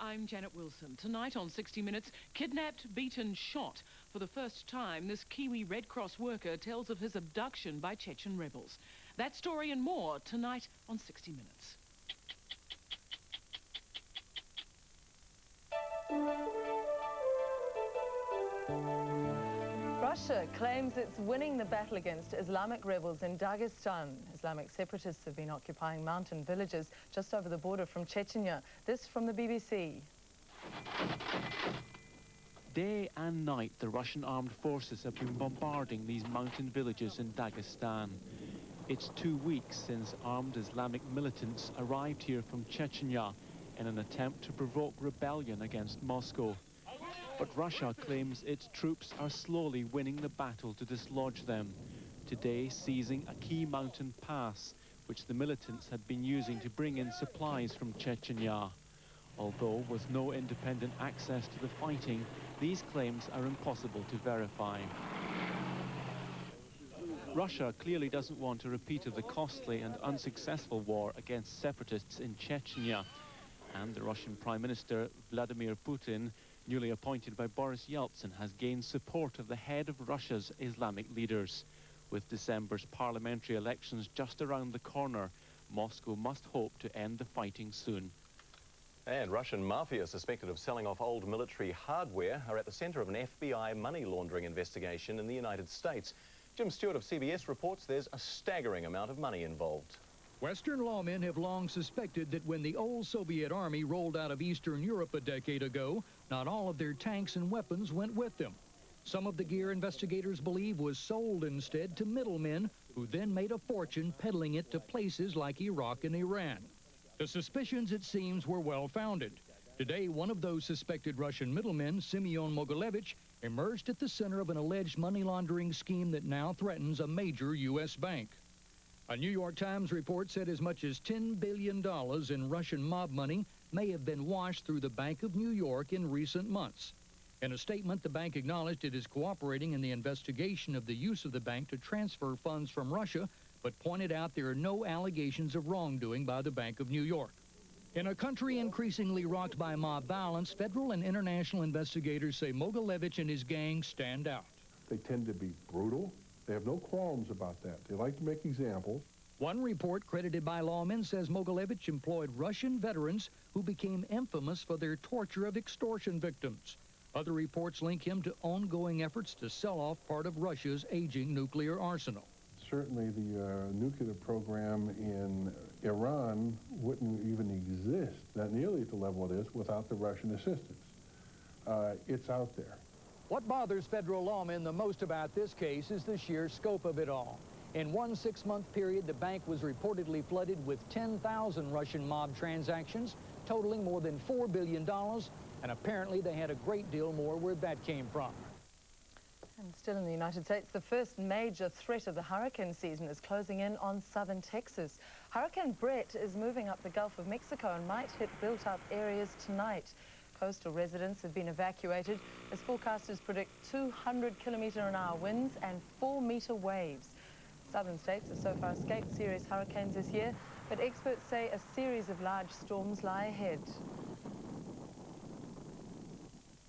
I'm Janet Wilson. Tonight on 60 Minutes, kidnapped, beaten, shot. For the first time, this Kiwi Red Cross worker tells of his abduction by Chechen rebels. That story and more tonight on 60 Minutes. Russia claims it's winning the battle against Islamic rebels in Dagestan. Islamic separatists have been occupying mountain villages just over the border from Chechnya. This from the BBC. Day and night, the Russian armed forces have been bombarding these mountain villages in Dagestan. It's 2 weeks since armed Islamic militants arrived here from Chechnya in an attempt to provoke rebellion against Moscow. But Russia claims its troops are slowly winning the battle to dislodge them, today seizing a key mountain pass, which the militants had been using to bring in supplies from Chechnya. Although with no independent access to the fighting, these claims are impossible to verify. Russia clearly doesn't want a repeat of the costly and unsuccessful war against separatists in Chechnya. And the Russian Prime Minister Vladimir Putin, newly appointed by Boris Yeltsin, has gained support of the head of Russia's Islamic leaders. With December's parliamentary elections just around the corner, Moscow must hope to end the fighting soon. And Russian mafia suspected of selling off old military hardware are at the centre of an FBI money laundering investigation in the United States. Jim Stewart of CBS reports there's a staggering amount of money involved. Western lawmen have long suspected that when the old Soviet army rolled out of Eastern Europe a decade ago, not all of their tanks and weapons went with them. Some of the gear investigators believe was sold instead to middlemen who then made a fortune peddling it to places like Iraq and Iran. The suspicions, it seems, were well-founded. Today, one of those suspected Russian middlemen, Semyon Mogilevich, emerged at the center of an alleged money laundering scheme that now threatens a major U.S. bank. A New York Times report said as much as $10 billion in Russian mob money may have been washed through the Bank of New York in recent months. In a statement, the bank acknowledged it is cooperating in the investigation of the use of the bank to transfer funds from Russia, but pointed out there are no allegations of wrongdoing by the Bank of New York. In a country increasingly rocked by mob violence, federal and international investigators say Mogilevich and his gang stand out. They tend to be brutal. They have no qualms about that. They like to make examples. One report credited by lawmen says Mogilevich employed Russian veterans who became infamous for their torture of extortion victims. Other reports link him to ongoing efforts to sell off part of Russia's aging nuclear arsenal. Certainly the nuclear program in Iran wouldn't even exist, not nearly at the level it is, without the Russian assistance. It's out there. What bothers federal lawmen the most about this case is the sheer scope of it all. In one 6-month period, the bank was reportedly flooded with 10,000 Russian mob transactions, totaling more than $4 billion, and apparently they had a great deal more where that came from. And still in the United States, the first major threat of the hurricane season is closing in on southern Texas. Hurricane Brett is moving up the Gulf of Mexico and might hit built-up areas tonight. Coastal residents have been evacuated as forecasters predict 200-kilometre-an-hour winds and 4-metre waves. Southern states have so far escaped serious hurricanes this year, but experts say a series of large storms lie ahead.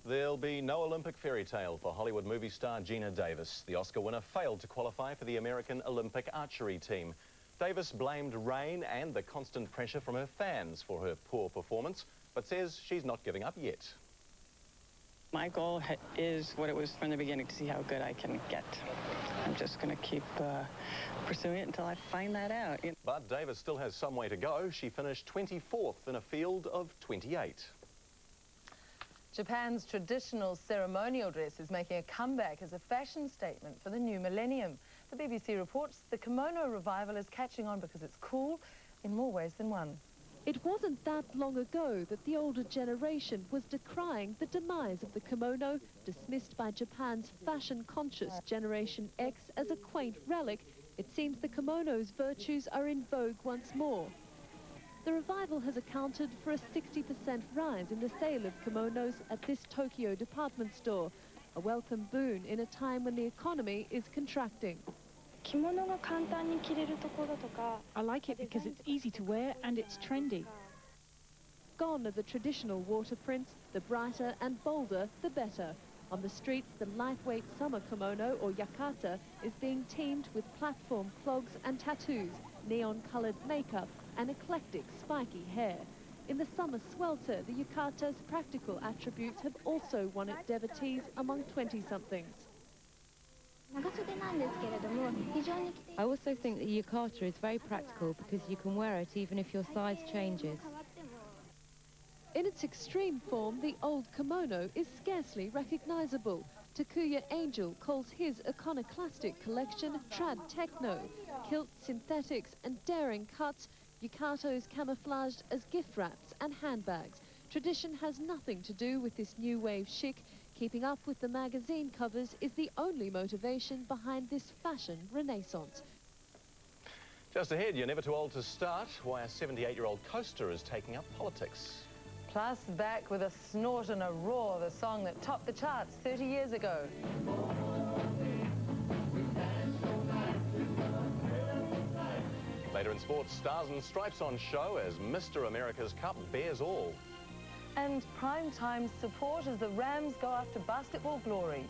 There'll be no Olympic fairy tale for Hollywood movie star Geena Davis. The Oscar winner failed to qualify for the American Olympic archery team. Davis blamed rain and the constant pressure from her fans for her poor performance, but says she's not giving up yet. My goal is what it was from the beginning, to see how good I can get. I'm just going to keep pursuing it until I find that out. But Davis still has some way to go. She finished 24th in a field of 28. Japan's traditional ceremonial dress is making a comeback as a fashion statement for the new millennium. The BBC reports the kimono revival is catching on because it's cool in more ways than one. It wasn't that long ago that the older generation was decrying the demise of the kimono, dismissed by Japan's fashion-conscious Generation X as a quaint relic. It seems the kimono's virtues are in vogue once more. The revival has accounted for a 60% rise in the sale of kimonos at this Tokyo department store, a welcome boon in a time when the economy is contracting. I like it because it's easy to wear and it's trendy. Gone are the traditional water prints, the brighter and bolder, the better. On the streets, the lightweight summer kimono, or yukata, is being teamed with platform clogs and tattoos, neon-coloured makeup and eclectic spiky hair. In the summer swelter, the yukata's practical attributes have also won it devotees among 20-somethings. I also think that yukata is very practical because you can wear it even if your size changes. In its extreme form, the old kimono is scarcely recognizable. Takuya Angel calls his iconoclastic collection trad techno. Kilts, synthetics and daring cuts, yukatos camouflaged as gift wraps and handbags. Tradition has nothing to do with this new wave chic. Keeping up with the magazine covers is the only motivation behind this fashion renaissance. Just ahead, you're never too old to start, why a 78-year-old coaster is taking up politics. Plus, back with a snort and a roar, the song that topped the charts 30 years ago. Later in sports, Stars and Stripes on show as Mr. America's Cup bears all. And prime time support as the Rams go after basketball glory.